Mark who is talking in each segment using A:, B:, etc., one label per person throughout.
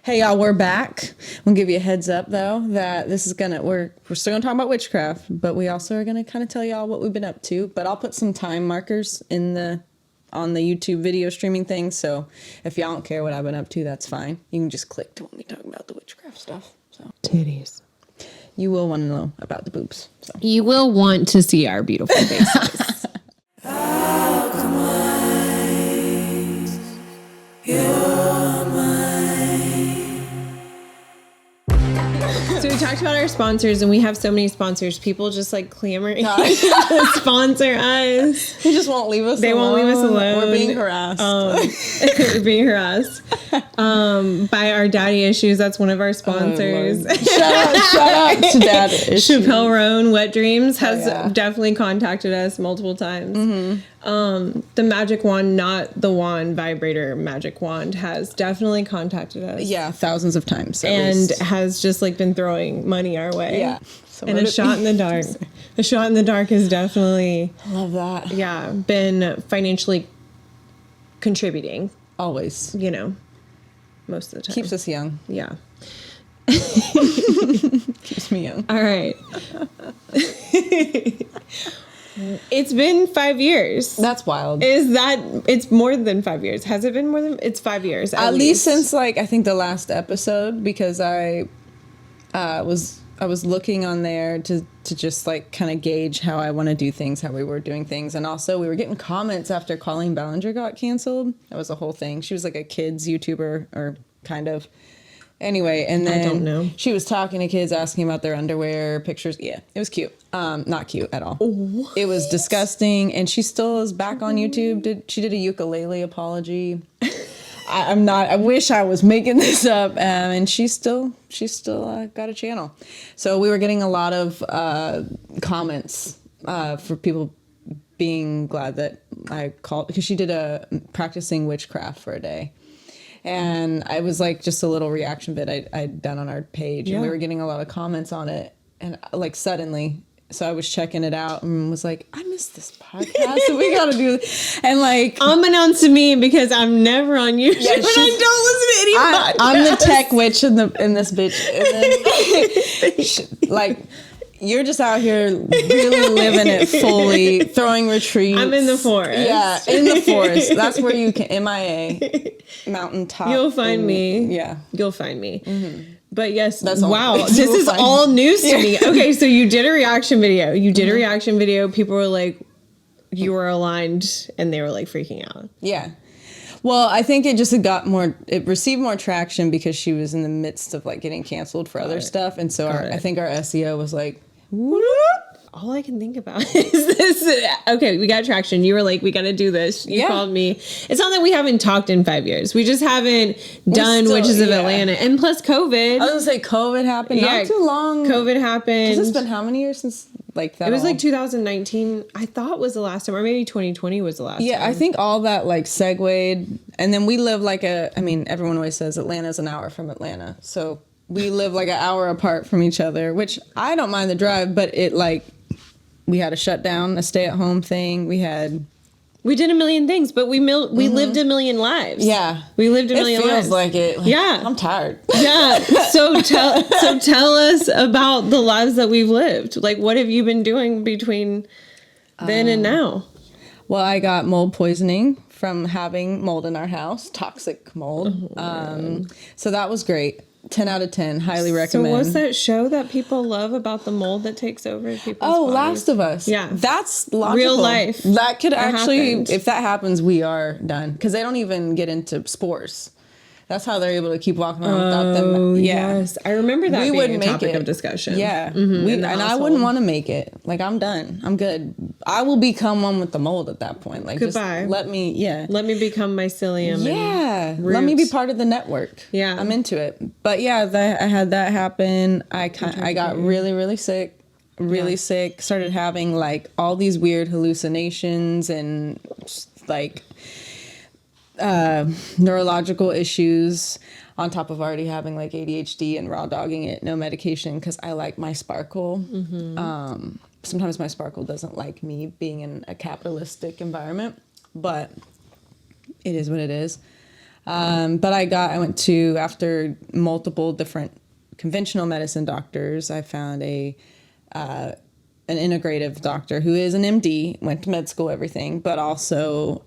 A: Hey y'all, we're back. We'll give you a heads up though that this is we're still gonna talk about witchcraft, but we also are gonna kind of tell y'all what we've been up to. But I'll put some time markers on the YouTube video streaming thing. So if y'all don't care what I've been up to, that's fine. You can just click to when we talk about the witchcraft stuff. So
B: titties.
A: You will want to know about the boobs. So
B: you will want to see our beautiful faces.
C: Alchemize your mind.
B: So we talked about our sponsors, and we have so many sponsors. People just like clamoring to sponsor us.
A: They just won't leave us alone.
B: They won't leave us alone.
A: We're being harassed.
B: We're being harassed by our daddy issues. That's one of our sponsors.
A: Shout out to Dad Issues.
B: Chappelle Roan Wet Dreams has definitely contacted us multiple times.
A: Mm-hmm.
B: The magic wand, not the wand vibrator magic wand, has definitely contacted us.
A: Yeah, thousands of times.
B: And has just like been throwing money our way.
A: Yeah.
B: And a shot in the dark. A shot in the dark is definitely,
A: I love that.
B: yeah, been financially contributing.
A: Always.
B: You know, most of the time.
A: Keeps us young.
B: Yeah.
A: Keeps me young.
B: All right. It's been 5 years.
A: That's wild.
B: It's more than 5 years. Has it been more than? It's 5 years. At least
A: since like I think the last episode, because I was looking on there to just like kind of gauge how I want to do things, how we were doing things, and also we were getting comments after Colleen Ballinger got canceled. That was a whole thing. She was like a kids YouTuber, or kind of. Anyway, and then
B: I don't know.
A: She was talking to kids, asking about their underwear pictures. Yeah, it was cute. Not cute at all.
B: What?
A: It was disgusting, and she still is back on YouTube. She did a ukulele apology. I wish I was making this up, and she's still got a channel. So we were getting a lot of comments for people being glad that I called, because she did a practicing witchcraft for a day. And I was like just a little reaction vid I'd done on our page, and we were getting a lot of comments on it, and like suddenly, so I was checking it out and was like, I missed this podcast, so we gotta do this. And like,
B: unbeknownst to me, because I'm never on YouTube,
A: yeah,
B: and I don't listen to any podcasts.
A: I'm the tech witch in this bitch, and then, like, you're just out here really living it fully, throwing retreats.
B: I'm in the forest.
A: Yeah, in the forest. That's where you can, MIA, mountaintop.
B: You'll find me.
A: Yeah.
B: You'll find me. Mm-hmm. But yes,
A: That's
B: wow,
A: all,
B: this is all news to me.
A: Yeah.
B: Okay, so you did a reaction video. People were like, you were aligned, and they were like freaking out.
A: Yeah. Well, I think it received more traction because she was in the midst of like getting canceled for other stuff. And so I think our SEO was like, whoop.
B: All I can think about is this. Okay, we got traction. You were like, we got to do this. You called me. It's not that we haven't talked in 5 years. We just haven't done Witches of Atlanta. And plus COVID.
A: I was going to say COVID happened. Not too long.
B: COVID happened.
A: Has this been how many years since like that?
B: It was like 2019. I thought was the last time. Or maybe 2020 was the last time.
A: Yeah, I think all that like segued. And then we live like everyone always says Atlanta's an hour from Atlanta. So we live like an hour apart from each other, which I don't mind the drive, but it like, we had a shutdown, a stay-at-home thing. We did a million things, but we lived a million lives. Yeah, we lived a million lives. It feels like it. Like, yeah, I'm tired.
B: Yeah. So tell us about the lives that we've lived. Like, what have you been doing between then and now?
A: Well, I got mold poisoning from having mold in our house, toxic mold. So that was great. 10 out of 10. Highly recommend.
B: So what's that show that people love about the mold that takes over people's bodies?
A: Last of Us.
B: Yeah.
A: That's logical.
B: Real life.
A: That could actually,
B: happened.
A: If that happens, we are done. Because they don't even get into spores. That's how they're able to keep walking around without them. Yeah. Yes.
B: I remember that being a topic of discussion.
A: Yeah. And I wouldn't want to make it. Like, I'm done. I'm good. I will become one with the mold at that point. Like,
B: goodbye.
A: Just let me
B: become mycelium.
A: Yeah. Let me be part of the network.
B: Yeah.
A: I'm into it. But yeah, I had that happen. I got really, really sick. Sick. Started having like all these weird hallucinations and like neurological issues, on top of already having like ADHD and raw dogging it, no medication, because I like my sparkle. Sometimes my sparkle doesn't like me being in a capitalistic environment, but it is what it is. But I went to, after multiple different conventional medicine doctors, I found an integrative doctor who is an MD, went to med school, everything, but also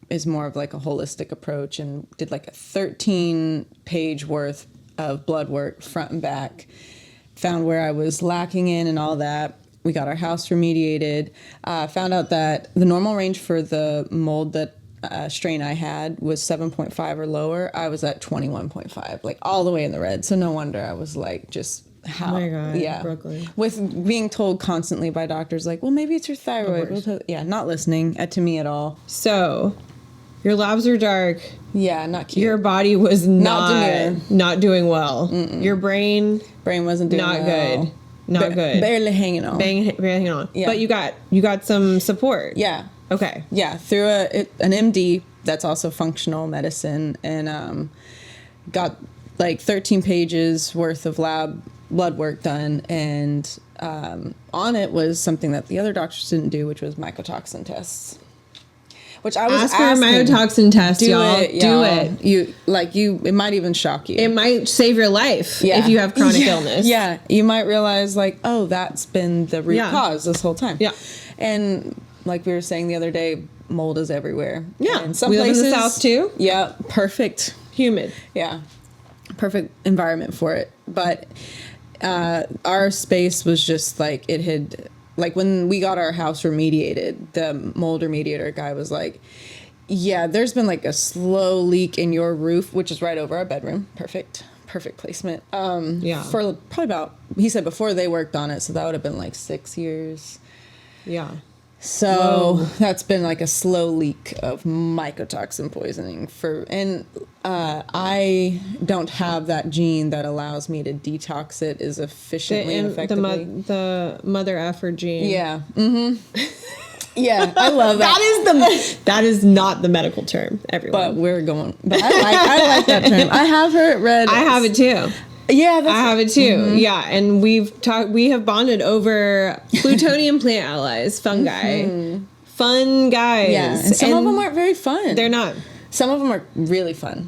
A: is more of like a holistic approach, and did like a 13-page worth of blood work front and back, found where I was lacking in and all that. We got our house remediated, found out that the normal range for the mold that strain I had was 7.5 or lower. I was at 21.5, like all the way in the red. So no wonder I was like, just how,
B: Oh my God,
A: yeah,
B: Brooklyn.
A: with being told constantly by doctors, like, well, maybe it's your thyroid. Yeah, not listening to me at all.
B: So, your labs are dark.
A: Yeah, not cute.
B: Your body was
A: demure.
B: not doing well. Your brain
A: wasn't doing
B: not
A: well.
B: good. Not good.
A: Barely hanging on.
B: Barely hanging on.
A: Yeah.
B: But you got some support.
A: Yeah.
B: Okay.
A: Yeah, through an MD that's also functional medicine, and got like 13 pages worth of lab blood work done, and on it was something that the other doctors didn't do, which was mycotoxin tests. Which I was
B: ask for a mycotoxin test, y'all. Do it.
A: It might even shock you.
B: It might save your life if you have chronic illness.
A: Yeah, you might realize like, oh, that's been the root cause this whole time.
B: Yeah,
A: and like we were saying the other day, mold is everywhere.
B: Yeah,
A: in some
B: we
A: places,
B: live in the South too.
A: Yeah, perfect,
B: humid.
A: Yeah, perfect environment for it. But our space was just like, it had, like when we got our house remediated, the mold remediator guy was like, yeah, there's been like a slow leak in your roof, which is right over our bedroom. Perfect placement. For probably about, he said before they worked on it, so that would have been like 6 years.
B: Yeah.
A: So that's been like a slow leak of mycotoxin poisoning and I don't have that gene that allows me to detox it as efficiently and effectively.
B: The mother effer gene.
A: Yeah. Mm-hmm. Yeah, I love that.
B: That is not the medical term, everyone.
A: But I like that term. I have heard read.
B: I have it too.
A: Yeah,
B: I have it too. Mm-hmm. Yeah, and we have bonded over plutonium plant allies, fungi. Mm-hmm. Fun guys.
A: Yeah, and some of them aren't very fun.
B: They're not.
A: Some of them are really fun.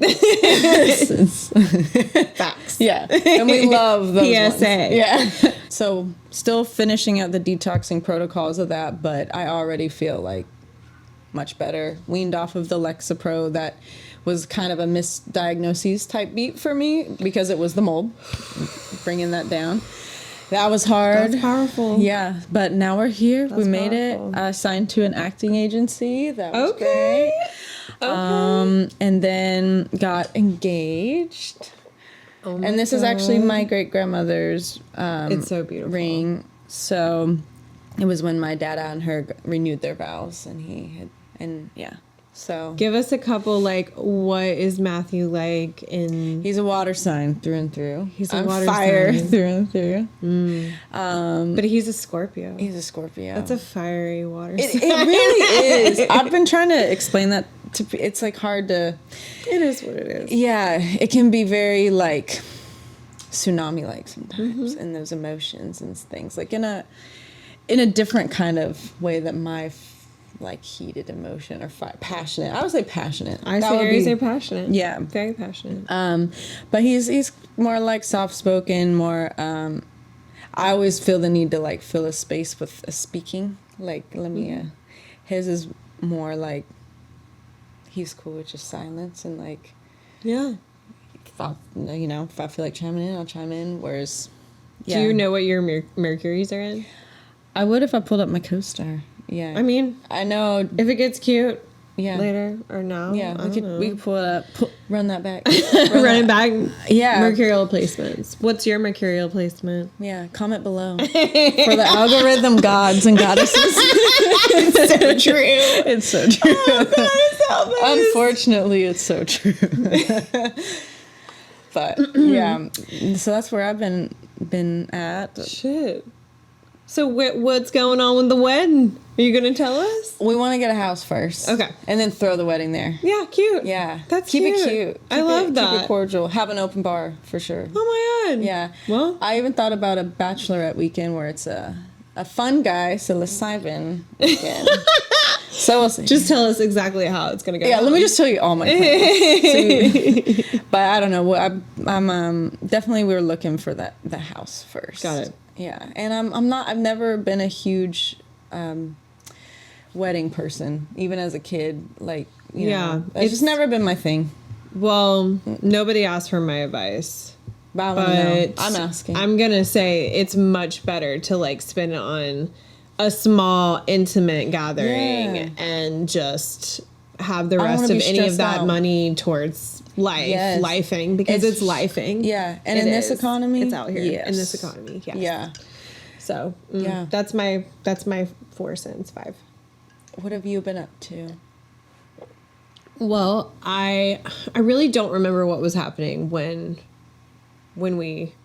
B: Facts.
A: Yeah, and we love those
B: PSA.
A: ones. Yeah. So still finishing out the detoxing protocols of that, but I already feel like much better. Weaned off of the Lexapro that was kind of a misdiagnosis type beat for me because it was the mold, bringing that down. That was hard.
B: That's powerful.
A: Yeah, but now we're here.
B: That's
A: we made
B: powerful.
A: it. I signed to an acting agency. That was great. Okay. And then got engaged. Oh my and this is actually my great grandmother's
B: it's so beautiful.
A: ring. So it was when my dad and her renewed their vows, and yeah. So
B: give us a couple, like, what is Matthew like
A: he's a water sign through and through.
B: He's a water
A: fire
B: sign.
A: through and through.
B: But he's a Scorpio.
A: He's a Scorpio.
B: That's a fiery water sign.
A: It really is. I've been trying to explain that it's like hard to.
B: It is what it is.
A: Yeah, it can be very like tsunami like sometimes, and those emotions and things like in a different kind of way that my like heated emotion or passionate. I would say passionate.
B: I say passionate.
A: Yeah,
B: very passionate.
A: But he's more like soft spoken. More. I always feel the need to like fill a space with a speaking. Like let me. His is more like. He's cool with just silence and like.
B: Yeah.
A: If I feel like chiming in, I'll chime in. Whereas.
B: Yeah. Do you know what your Mercuries are in?
A: I would if I pulled up my co-star. Yeah.
B: I mean,
A: I know
B: if it gets cute
A: later
B: or now.
A: Yeah, we could pull it up, run that back.
B: Run it back.
A: Yeah.
B: Mercurial placements. What's your mercurial placement?
A: Yeah, comment below. For the algorithm gods and goddesses.
B: It's so true.
A: It's so true.
B: Oh, God,
A: unfortunately, it's so true. But yeah, so that's where I've been at.
B: Shit. So what's going on with the wedding? Are you going to tell us?
A: We want to get a house first.
B: Okay.
A: And then throw the wedding there.
B: Yeah, cute.
A: Yeah.
B: That's
A: keep
B: cute.
A: It cute.
B: I love that.
A: Keep it cordial. Have an open bar for sure.
B: Oh my God.
A: Yeah.
B: Well,
A: I even thought about a bachelorette weekend where it's a a fungi psilocybin again. So we'll see.
B: Just tell us exactly how it's gonna go.
A: Yeah, let me just tell you all my plans. But I don't know. I'm definitely we were looking for the house first.
B: Got it.
A: Yeah, and I'm not. I've never been a huge wedding person, even as a kid. Like, you know, it's just never been my thing.
B: Well, nobody asked for my advice.
A: But I wanna know. I'm asking.
B: I'm gonna say it's much better to like spend it on a small, intimate gathering and just have the rest of any of that money towards lifing, because it's lifing.
A: Yeah, and in this economy,
B: it's out here in this economy. Yes. Yeah. So that's my 4 cents. 5.
A: What have you been up to?
B: Well, I really don't remember what was happening when we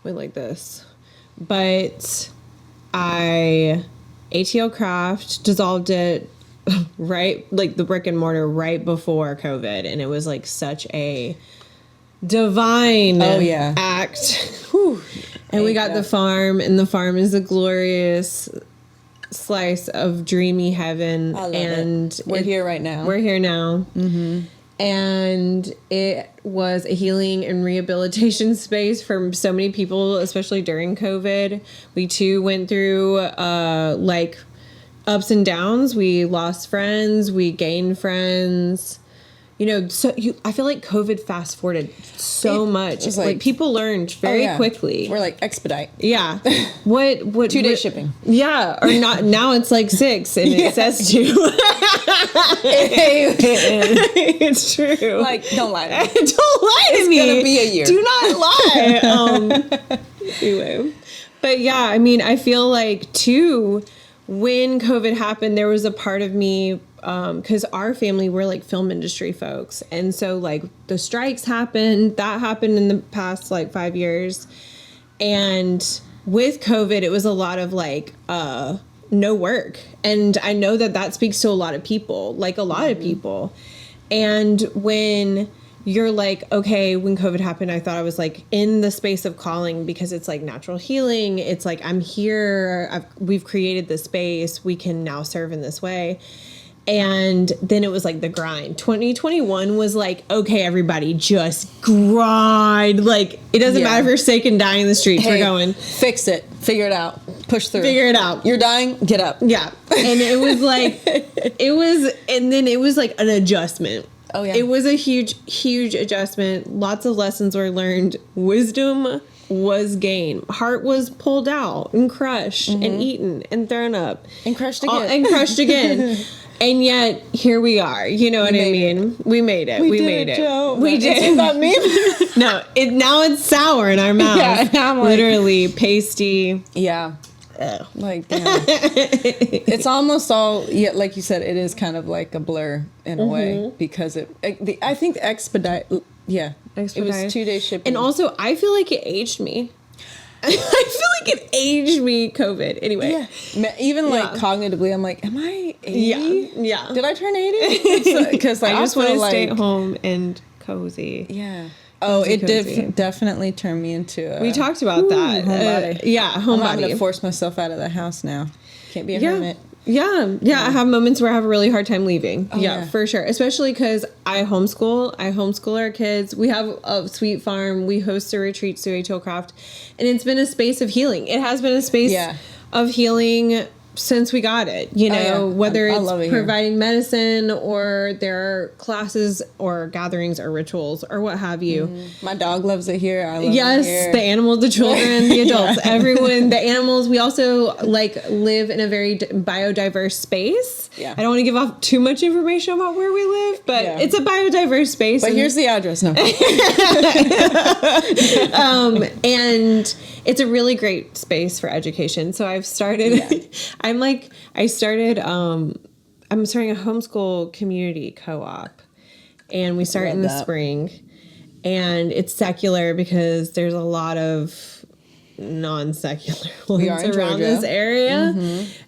B: went like this, but I ATL Craft dissolved it right, like the brick and mortar right before COVID, and it was like such a divine act. Whew. And we got the farm, and the farm is a glorious slice of dreamy heaven. I love it.
A: We're here right now.
B: We're here now. Mm-hmm. And it was a healing and rehabilitation space for so many people, especially during COVID. We too went through like ups and downs. We lost friends. We gained friends. You know, I feel like COVID fast forwarded so much. Like people learned very quickly.
A: We're like expedite.
B: Yeah. What
A: 2-day shipping.
B: Yeah. Or not. Now it's like 6 and it says 2. It's true.
A: Like, don't lie to me.
B: Don't lie to me.
A: It's gonna be a year.
B: Do not lie. Anyway. But yeah, I mean, I feel like too, when COVID happened, there was a part of me, because our family, we're like film industry folks. And so like the strikes happened, that happened in the past like 5 years. And with COVID, it was a lot of like, no work. And I know that speaks to a lot of people, like a lot of people. And when you're like, okay, when COVID happened, I thought I was like in the space of calling, because it's like natural healing. It's like, I'm here. We've created this space. We can now serve in this way. And then it was like the grind. 2021 was like, okay, everybody just grind. Like, it doesn't matter if you're sick and dying in the streets. We're going.
A: Fix it. Figure it out. Push through.
B: Figure it out.
A: You're dying. Get up.
B: Yeah. And it was like, and then it was like an adjustment.
A: Oh, yeah.
B: It was a huge, huge adjustment. Lots of lessons were learned. Wisdom was gained. Heart was pulled out and crushed and eaten and thrown up.
A: And crushed again.
B: And crushed again. And yet, here we are. You know what I mean? We made it. We made it.
A: Joe.
B: We did.
A: Is that meme?
B: No, now it's sour in our mouth.
A: Yeah, now I'm like,
B: literally pasty.
A: Yeah. Like, damn. It's almost all, like you said, it is kind of like a blur in a way, because I think the expedite, it was 2-day shipping.
B: And also, I feel like it aged me. I feel like it aged me, COVID. Anyway.
A: Yeah. Even like cognitively, I'm like, am I 80?
B: Yeah.
A: Did I turn 80? Because
B: I just want to stay at home and cozy.
A: Yeah. Oh, it definitely turned me into
B: we talked about that.
A: Homebody.
B: Homebody.
A: I'm having to force myself out of the house now. Can't be a hermit.
B: Yeah. I have moments where I have a really hard time leaving. For sure. Especially because I homeschool our kids. We have a sweet farm. We host a retreat to ATL Craft. And it's been a space of healing. It has been a space of healing since we got it, you know, whether it's providing medicine or there are classes or gatherings or rituals or what have you.
A: My dog loves it here. I love it here.
B: The animals, the children, the adults, everyone, the animals. We also like live in a very biodiverse space.
A: Yeah.
B: I don't want to give off too much information about where we live, but it's a biodiverse space.
A: But here's the address. No.
B: And it's a really great space for education. So I've started, I'm starting a homeschool community co-op, and we start in the spring, and it's secular because there's a lot of non-secular ones around this area.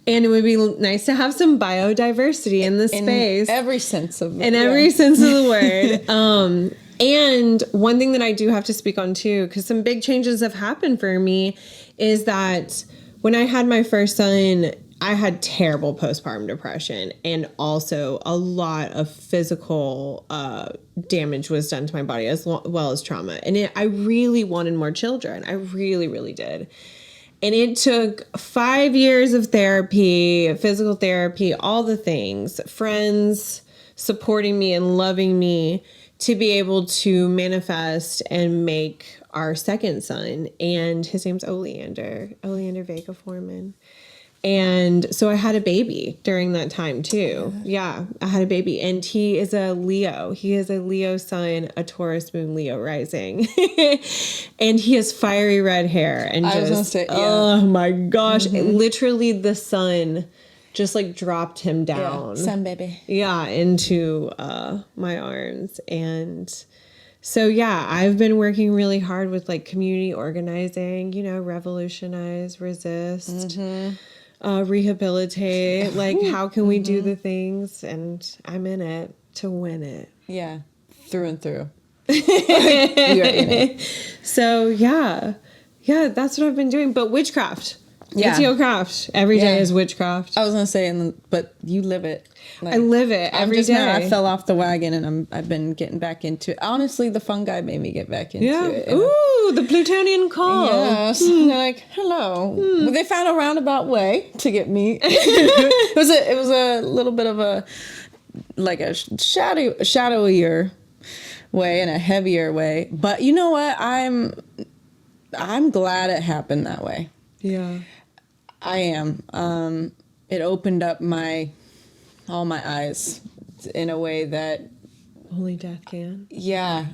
B: And it would be nice to have some biodiversity in the space.
A: Every sense of it.
B: In every sense of the word. And one thing that I do have to speak on too, because some big changes have happened for me, is that when I had my first son, I had terrible postpartum depression, and also a lot of physical damage was done to my body as well as trauma. And I really wanted more children. I really, really did. And it took 5 years of therapy, physical therapy, all the things, friends supporting me and loving me to be able to manifest and make our second son. And his name's Oleander Vega Foreman. And so I had a baby during that time too. Yeah, I had a baby. And he is a Leo. He is a Leo sun, a Taurus moon, Leo rising. And he has fiery red hair. And
A: I was gonna say, yeah.
B: Oh my gosh. Literally the sun just like dropped him down.
A: Yeah, sun baby.
B: Yeah, into my arms. And so, yeah, I've been working really hard with like community organizing, you know, revolutionize, resist. Rehabilitate, like how can we do the things, and I'm in it to win it.
A: Yeah, through and through. You're in it.
B: So yeah, that's what I've been doing. But witchcraft,
A: Yeah.
B: craft, every day is witchcraft.
A: I was gonna say, but you live it. Like,
B: I live it every day.
A: I fell off the wagon, and I've been getting back into it. Honestly, the fungi made me get back into it.
B: Ooh, the Plutonian call.
A: Yes. And they're like, hello. Well, they found a roundabout way to get me. It was a little bit of a shadowier way and a heavier way. But you know what? I'm glad it happened that way.
B: Yeah.
A: I am. It opened up all my eyes in a way that
B: Only death can.
A: yeah.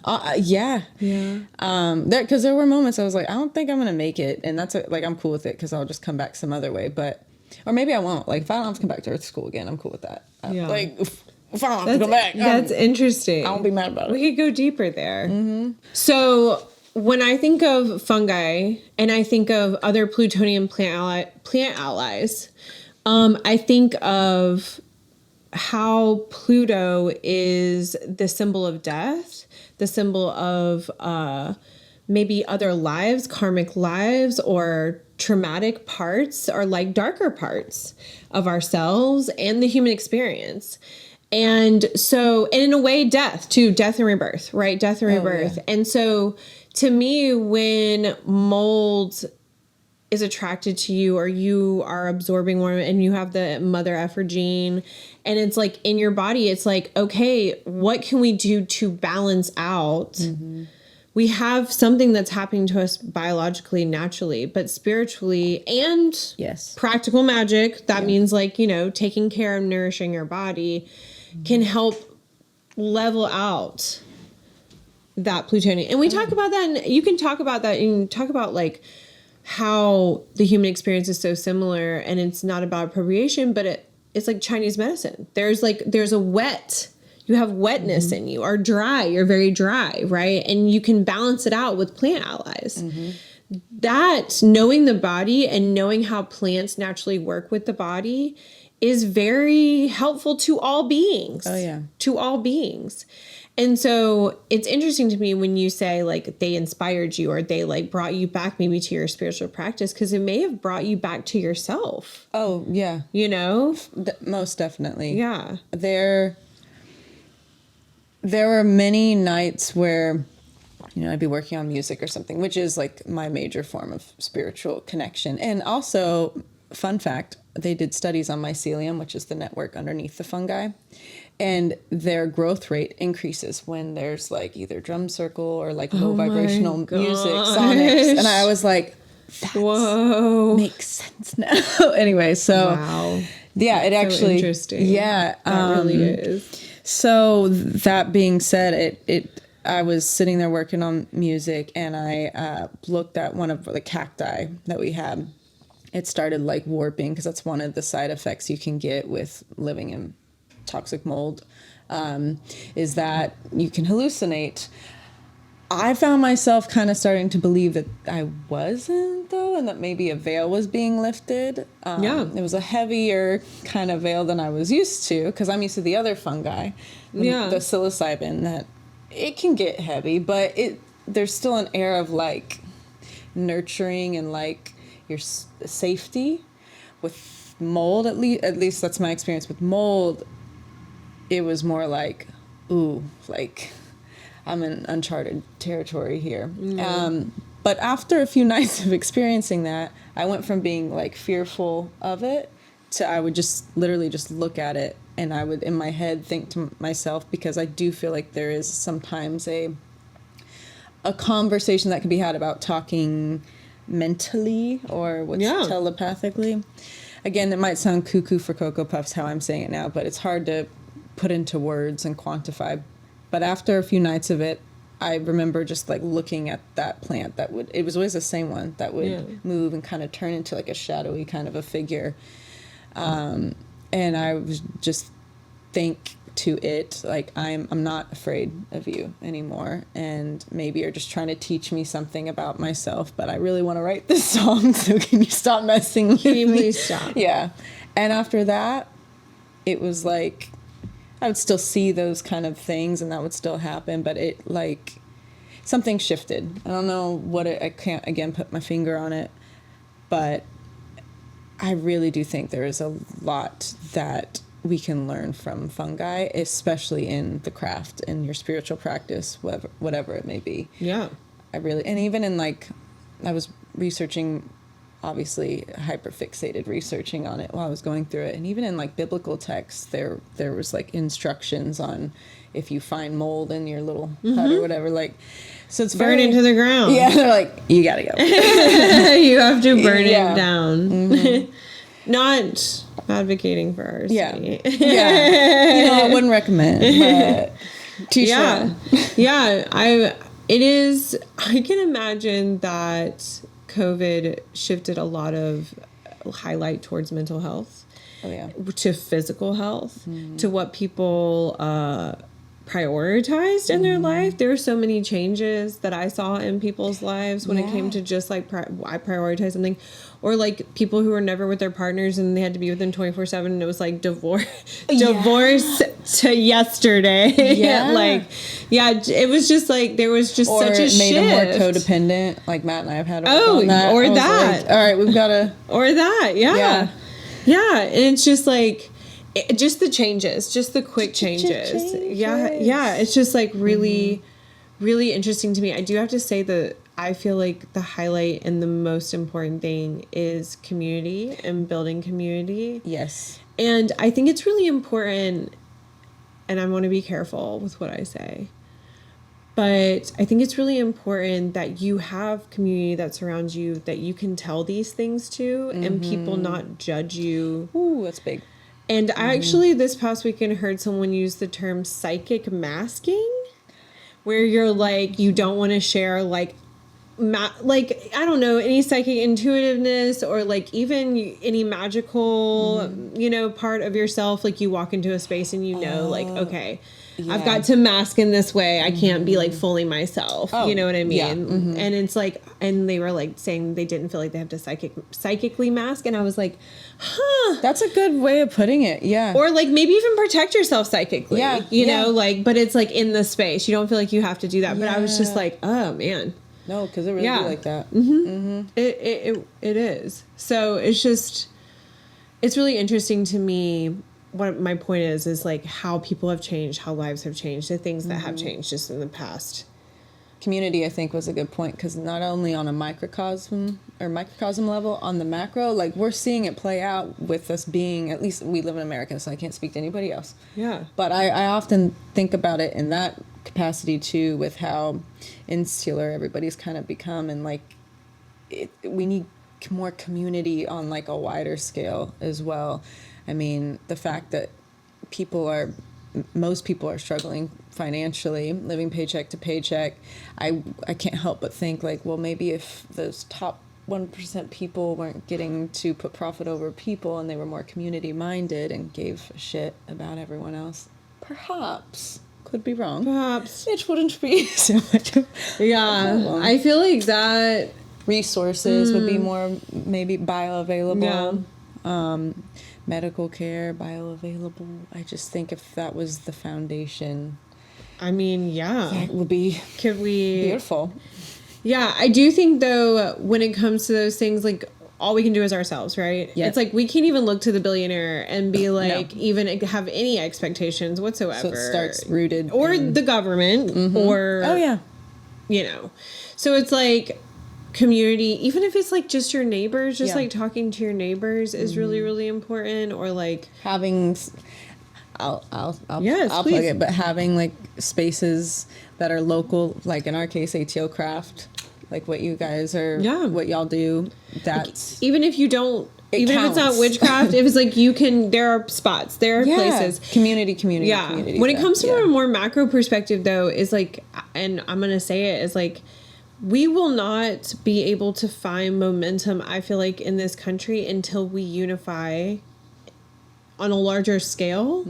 A: Because there were moments I was like, I don't think I'm gonna make it, and that's like I'm cool with it because I'll just come back some other way. But or maybe I won't. Like if I don't have to come back to Earth School again, I'm cool with that.
B: Yeah.
A: Like if I don't have to come back,
B: That's interesting.
A: I won't be mad about it.
B: We could go deeper there. So when I think of fungi and I think of other plutonian plant allies, I think of how Pluto is the symbol of death, the symbol of maybe other lives, karmic lives, or traumatic parts, or like darker parts of ourselves and the human experience. And so, and in a way, death and rebirth, right? Death and rebirth.
A: Yeah.
B: And so to me, when mold is attracted to you, or you are absorbing one and you have the mother effer gene, and it's like in your body, it's like, okay, what can we do to balance out? We have something that's happening to us biologically, naturally, but spiritually and practical magic. That means like, you know, taking care of nourishing your body can help level out that plutonium. And we talk about that, and you can talk about that and talk about like how the human experience is so similar, and it's not about appropriation, but it's like Chinese medicine. There's a wet, you have wetness in you, or dry, you're very dry, right? And you can balance it out with plant allies. That knowing the body and knowing how plants naturally work with the body is very helpful to all beings.
A: Oh yeah.
B: To all beings. And so it's interesting to me when you say like they inspired you, or they like brought you back maybe to your spiritual practice, because it may have brought you back to yourself.
A: Oh yeah.
B: You know?
A: Most definitely.
B: Yeah.
A: There were many nights where, you know, I'd be working on music or something, which is like my major form of spiritual connection. And also, fun fact, they did studies on mycelium, which is the network underneath the fungi. And their growth rate increases when there's like either drum circle or like low vibrational music, sonics. And I was like, that makes sense now. Anyway, so
B: wow.
A: Yeah, it actually
B: interesting.
A: Yeah,
B: that really is.
A: So that being said, I was sitting there working on music, and I looked at one of the cacti that we had. It started like warping, because that's one of the side effects you can get with living in toxic mold, is that you can hallucinate. I found myself kind of starting to believe that I wasn't, though, and that maybe a veil was being lifted. It was a heavier kind of veil than I was used to, because I'm used to the other fungi, the psilocybin, that it can get heavy, but there's still an air of like nurturing and like safety. With mold, at least that's my experience with mold. It was more like, ooh, like I'm in uncharted territory here. But after a few nights of experiencing that, I went from being like fearful of it to I would just literally just look at it, and I would in my head think to myself, because I do feel like there is sometimes a conversation that can be had about talking mentally or telepathically. Again, it might sound cuckoo for Cocoa Puffs how I'm saying it now, but it's hard to put into words and quantify. But after a few nights of it, I remember just like looking at that plant it was always the same one that would move and kind of turn into like a shadowy kind of a figure. And I was just think to it, like, I'm not afraid of you anymore, and maybe you're just trying to teach me something about myself, but I really want to write this song, so can you stop messing with me?
B: Can you please stop?
A: Yeah. And after that, it was like, I would still see those kind of things, and that would still happen, but it, like, something shifted. I don't know what I can't, again, put my finger on it, but I really do think there is a lot that we can learn from fungi, especially in the craft, in your spiritual practice, whatever it may be.
B: Yeah.
A: And even in, like, I was researching, obviously hyperfixated researching on it while I was going through it. And even in, like, biblical texts, there was, like, instructions on if you find mold in your little hut or whatever, like, so it's
B: burn into the ground.
A: Yeah, they're like, you gotta go.
B: You have to burn it down. Not advocating for ours.
A: Yeah. Yeah. I wouldn't recommend, but
B: I can imagine that COVID shifted a lot of highlight towards mental health.
A: Oh yeah.
B: To physical health, to what people prioritized in their life. There were so many changes that I saw in people's lives when it came to just like I prioritize something, or like people who were never with their partners and they had to be with them 24/7, and it was like divorce to yesterday. It was just like there was just
A: or
B: such a shift.
A: Made them more codependent, like Matt and I have had.
B: All right,
A: we've got to.
B: Or that, yeah. And it's just like. Just the changes, just the quick changes. Yeah. It's just like really, really interesting to me. I do have to say that I feel like the highlight and the most important thing is community and building community.
A: Yes.
B: And I think it's really important, and I want to be careful with what I say, but I think it's really important that you have community that surrounds you, that you can tell these things to, and people not judge you.
A: Ooh, that's big.
B: And I actually, this past weekend, heard someone use the term psychic masking, where you're like, you don't want to share, like, like, I don't know, any psychic intuitiveness or, like, even any magical, part of yourself. Like, you walk into a space and like, okay, I've got to mask in this way. I can't be, like, fully myself. You know what I mean? Yeah. And it's like, and they were, like, saying they didn't feel like they have to psychically mask. And I was like,
A: that's a good way of putting it. Yeah.
B: Or like maybe even protect yourself psychically.
A: Yeah.
B: You know, like, but it's like in the space. You don't feel like you have to do that. But I was just like, oh man.
A: No, because it really be like that.
B: It is. So it's really interesting to me. What my point is like how people have changed, how lives have changed, the things that have changed just in the past.
A: Community, I think, was a good point, because not only on a microcosm level, on the macro, like, we're seeing it play out with us being, at least we live in America, so I can't speak to anybody else.
B: Yeah.
A: But I often think about it in that capacity too, with how insular everybody's kind of become, and like we need more community on like a wider scale as well. I mean, the fact that most people are struggling financially, living paycheck to paycheck. I can't help but think like, well, maybe if those top 1% people weren't getting to put profit over people, and they were more community minded and gave a shit about everyone else, perhaps, could be wrong,
B: perhaps
A: it wouldn't be so much.
B: I feel like that
A: resources would be more maybe bioavailable. Medical care, bioavailable. I just think if that was the foundation,
B: I mean,
A: that would be
B: beautiful.
A: Yeah,
B: I do think though, when it comes to those things, like all we can do is ourselves, right?
A: Yeah.
B: It's like we can't even look to the billionaire and be like, even have any expectations whatsoever.
A: So it starts rooted
B: or
A: in...
B: the government or
A: Oh yeah.
B: you know. So it's like community, even if it's like just your neighbors, just like talking to your neighbors is really, really important. Or like
A: having, I'll plug it, but having like spaces that are local, like in our case, ATO Craft, like what you guys are, what y'all do. That's
B: even if you don't. Even
A: counts.
B: if it's not witchcraft, if it's like you can, there are spots, there are places.
A: Community.
B: When it comes from a more macro perspective, though, is like, and I'm going to say it, is like, we will not be able to find momentum, I feel like, in this country until we unify on a larger scale.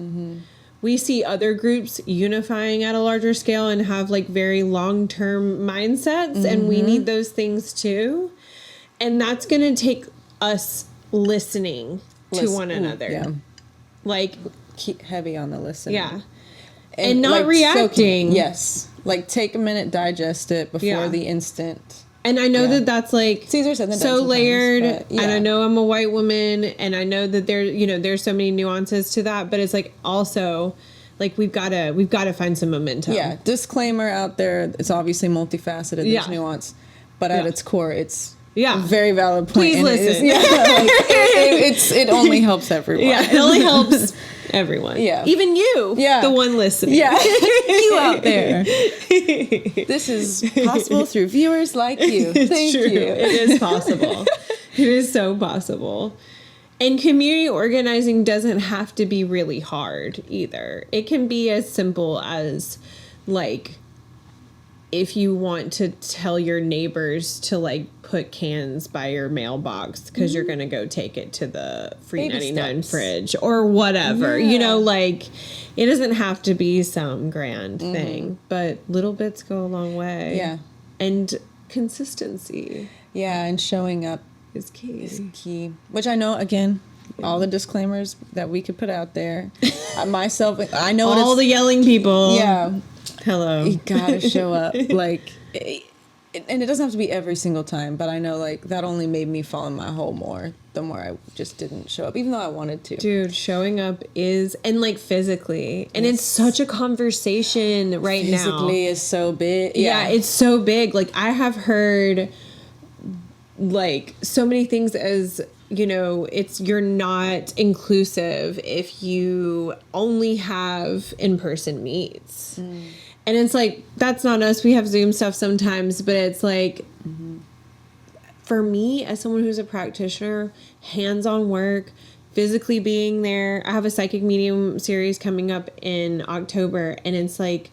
B: We see other groups unifying at a larger scale and have like very long-term mindsets, and we need those things too. And that's going to take us listening to one another. Like,
A: keep heavy on the listening.
B: And not
A: like
B: reacting.
A: Yes. Like take a minute, digest it before the instant.
B: And I know that that's like
A: Caesar said that
B: so layered,
A: but,
B: and I know I'm a white woman, and I know that there, you know, there's so many nuances to that, but it's like also like we've got to find some momentum.
A: Yeah. Disclaimer out there. It's obviously multifaceted. There's nuance, but at its core, it's a very valid point.
B: Please listen.
A: It only helps everyone.
B: Yeah, it only helps everyone.
A: Yeah.
B: Even you, the one listening.
A: Yeah. You out there. This is possible through viewers like you. Thank you.
B: It is possible. It is so possible. And community organizing doesn't have to be really hard either. It can be as simple as like, if you want to tell your neighbors to like put cans by your mailbox because you're going to go take it to the free
A: Baby
B: 99
A: steps.
B: fridge or whatever, you know, like it doesn't have to be some grand thing, but little bits go a long way.
A: Yeah.
B: And consistency.
A: Yeah. And showing up
B: is
A: key. Which I know, again, all the disclaimers that we could put out there. Myself, I know
B: all the yelling people.
A: Yeah.
B: Hello.
A: You gotta show up. Like, and it doesn't have to be every single time, but I know, like, that only made me fall in my hole more the more I just didn't show up, even though I wanted to.
B: Dude, showing up is, and like physically, and it's such a conversation right now.
A: Physically is so big.
B: Yeah, it's so big. Like, I have heard, like, so many things as, you know, you're not inclusive if you only have in-person meets. And it's like, that's not us. We have Zoom stuff sometimes, but it's like, for me, as someone who's a practitioner, hands-on work, physically being there. I have a psychic medium series coming up in October, and it's like,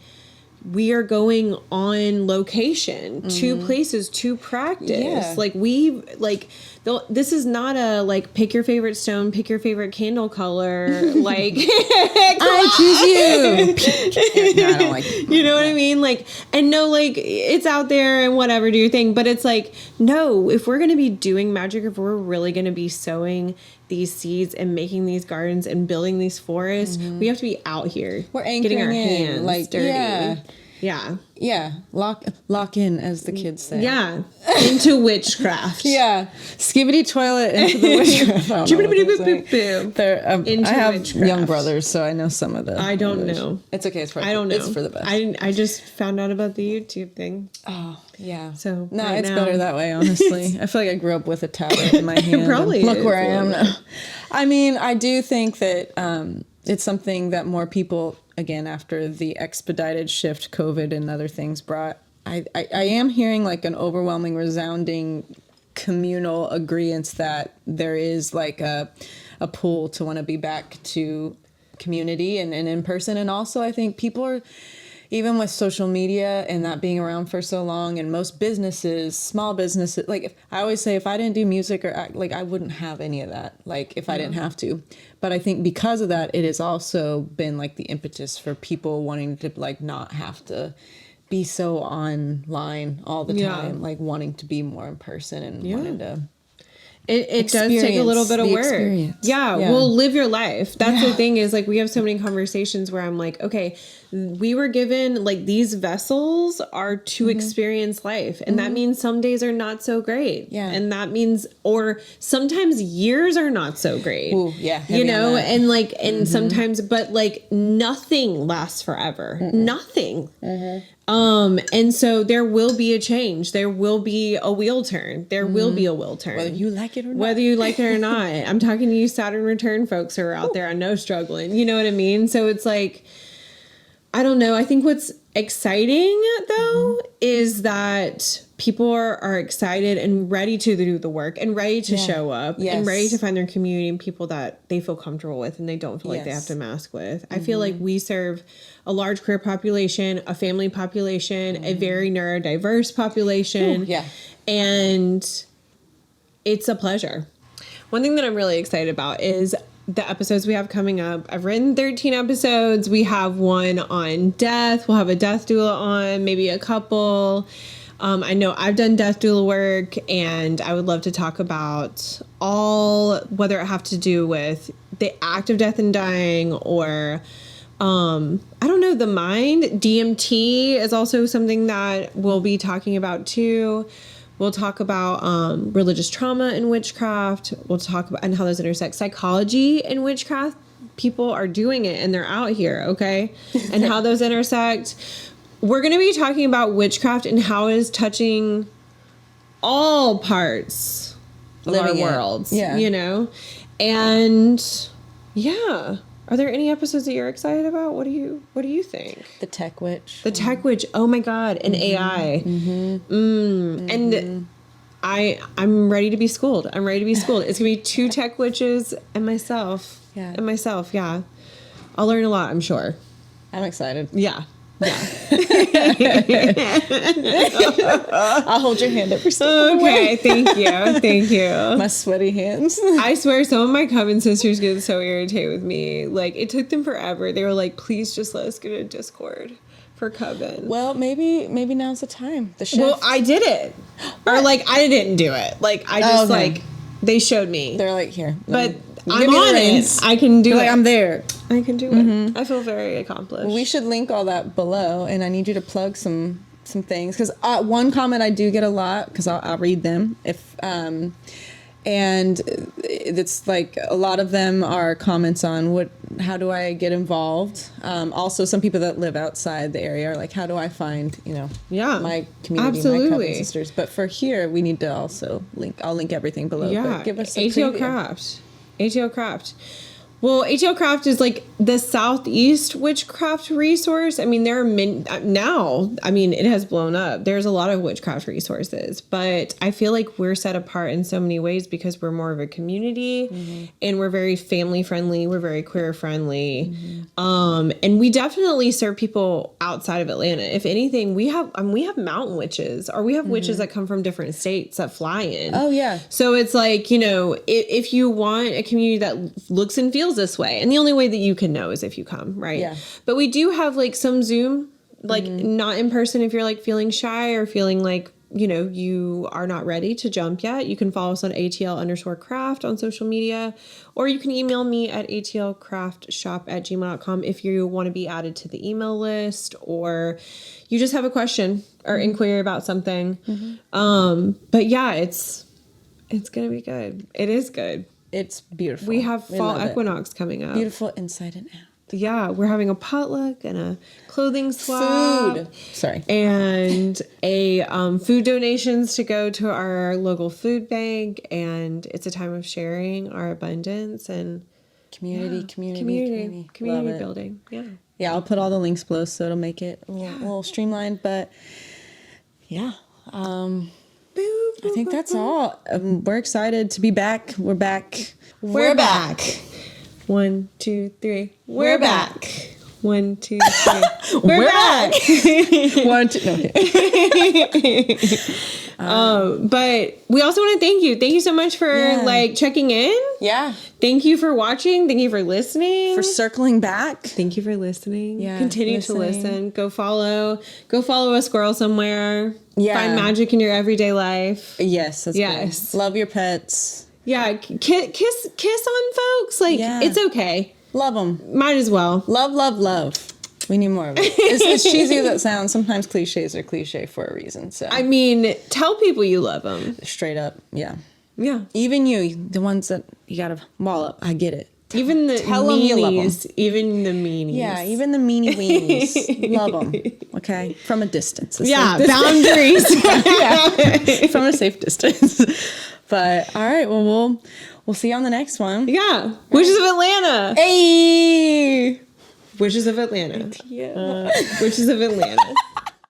B: we are going on location to places to practice. Like this is not a like pick your favorite stone, pick your favorite candle color. Like
A: I choose you. No, I don't like.
B: You know what I mean? Like, and no, like it's out there and whatever, do your thing. But it's like, no, if we're gonna be doing magic, if we're really gonna be sowing these seeds and making these gardens and building these forests, we have to be out here.
A: We're
B: getting our
A: anchoring in,
B: hands
A: like,
B: dirty.
A: Yeah. Lock in, as the kids say.
B: Yeah. Into witchcraft.
A: Yeah. Skibbity toilet into the witchcraft. I have
B: witchcraft.
A: young brothers, so I know some of the.
B: I don't know.
A: It's okay. It's for,
B: I don't know.
A: It's for the best.
B: I just found out about the YouTube thing.
A: Oh, yeah.
B: So
A: no,
B: right
A: it's
B: now,
A: better that way, honestly. I feel like I grew up with a tablet in my hand.
B: Probably
A: Look
B: is
A: where I
B: a
A: am
B: little
A: now. I mean, I do think that it's something that more people, again, after the expedited shift COVID and other things brought, I am hearing like an overwhelming, resounding communal agreement that there is like a pull to want to be back to community and in person. And also I think people are, even with social media and that being around for so long, and most businesses, small businesses, like I always say, if I didn't do music or act, like I wouldn't have any of that, like if I didn't have to. But I think because of that, it has also been like the impetus for people wanting to like not have to be so online all the time, like wanting to be more in person and wanting to.
B: It does take a little bit of
A: the
B: work.
A: experience.
B: Yeah,
A: Yeah.
B: well, live your life. That's the thing is like we have so many conversations where I'm like, okay, we were given like these vessels are to experience life. And that means some days are not so great.
A: Yeah.
B: And that means, or sometimes years are not so great.
A: Ooh, yeah,
B: You
A: heavy on
B: know,
A: that.
B: and like, and sometimes, but like nothing lasts forever. Nothing. And so there will be a change. There will be a wheel turn. There will be a wheel turn.
A: Whether you like it or not.
B: Whether you like it or not. I'm talking to you Saturn return folks who are out there. I know struggling. You know what I mean? So it's like, I don't know. I think what's exciting though is that people are excited and ready to do the work and ready to show up and ready to find their community and people that they feel comfortable with and they don't feel like they have to mask with. I feel like we serve a large queer population, a family population, a very neurodiverse population. And it's a pleasure. One thing that I'm really excited about is the episodes we have coming up. I've written 13 episodes. We have one on death. We'll have a death doula on, maybe a couple. I know I've done death doula work and I would love to talk about all, whether it have to do with the act of death and dying or, I don't know, the mind. DMT is also something that we'll be talking about too. We'll talk about religious trauma and witchcraft. We'll talk about and how those intersect psychology and witchcraft. People are doing it and they're out here, okay? And how those intersect. We're going to be talking about witchcraft and how it is touching all parts of our worlds, you know? And yeah. Are there any episodes that you're excited about? What do you think?
A: The Tech Witch.
B: The Tech Witch. Oh my God. And AI. And I'm ready to be schooled. I'm ready to be schooled. It's gonna be 2 tech witches and myself. Yeah. I'll learn a lot, I'm sure.
A: I'm excited.
B: Yeah.
A: I'll hold your hand up for
B: Okay, thank you.
A: my sweaty hands.
B: I swear some of my coven sisters get so irritated with me. Like, it took them forever. They were like, please just let us get a Discord for coven.
A: Well, maybe now's the time. The shift.
B: Well, I did it. Or like, I didn't do it. Like, I just like, they showed me.
A: They're like, here.
B: But I'm on it. I can do it.
A: Like, I'm there.
B: I can do it. I feel very accomplished.
A: We should link all that below, and I need you to plug some things because one comment I do get a lot because I'll read them if and it's like a lot of them are comments on how do I get involved. Also, some people that live outside the area are like, how do I find my community, my coven sisters. But for here, we need to also link. I'll link everything below.
B: Yeah,
A: but give us a
B: ATL
A: preview.
B: Craft. ATL Craft. Well, ATL Craft is like the Southeast witchcraft resource. I mean, there are now, I mean, it has blown up. There's a lot of witchcraft resources, but I feel like we're set apart in so many ways because we're more of a community and we're very family friendly. We're very queer friendly. And we definitely serve people outside of Atlanta. If anything, we have mountain witches or we have witches that come from different states that fly in.
A: Oh, yeah.
B: So it's like, you know, if you want a community that looks and feels this way, and the only way that you can know is if you come, right? Yeah. But we do have like some Zoom, like not in person if you're like feeling shy or feeling like, you know, you are not ready to jump yet. You can follow us on ATL_craft on social media, or you can email me at atlcraftshop@gmail.com if you want to be added to the email list or you just have a question or inquiry about something. But yeah, it's going to be good. It is good.
A: It's beautiful.
B: We have fall equinox coming up.
A: Beautiful inside and out.
B: Yeah, we're having a potluck and a clothing swap. And a food donations to go to our local food bank. And it's a time of sharing our abundance and
A: community
B: building.
A: Yeah, I'll put all the links below so it'll make it a little streamlined. But yeah, I think that's all. We're excited to be back. We're back.
B: We're back. 1, 2, 3. We're back. 1, 2, 3. We're back.
A: 1, 2. Okay.
B: But we also want to thank you. Thank you so much for like checking in.
A: Yeah.
B: Thank you for watching. Thank you for listening.
A: For circling back.
B: Thank you for listening.
A: Yeah.
B: Continue to listen. Go follow a squirrel somewhere.
A: Yeah.
B: Find magic in your everyday life.
A: Yes. That's good. Love your pets.
B: Yeah, kiss on folks. Like,
A: Yeah.
B: it's okay.
A: Love them.
B: Might as well.
A: Love, love, love. We need more of it. As cheesy as it sounds, sometimes cliches are cliche for a reason. So
B: I mean, tell people you love them.
A: straight up, yeah.
B: Yeah.
A: Even you, the ones that you gotta wallop. I get it.
B: Even the
A: Tell 'em you love 'em.
B: meanies. Even the meanies.
A: Yeah, even the meanie weenies. Love them. Okay, from a distance.
B: Yeah, boundaries.
A: From a safe distance. But all right, well, we'll see you on the next one.
B: Yeah. Witches of Atlanta.
A: Hey.
B: Witches of Atlanta.
A: Yeah.
B: Witches of Atlanta.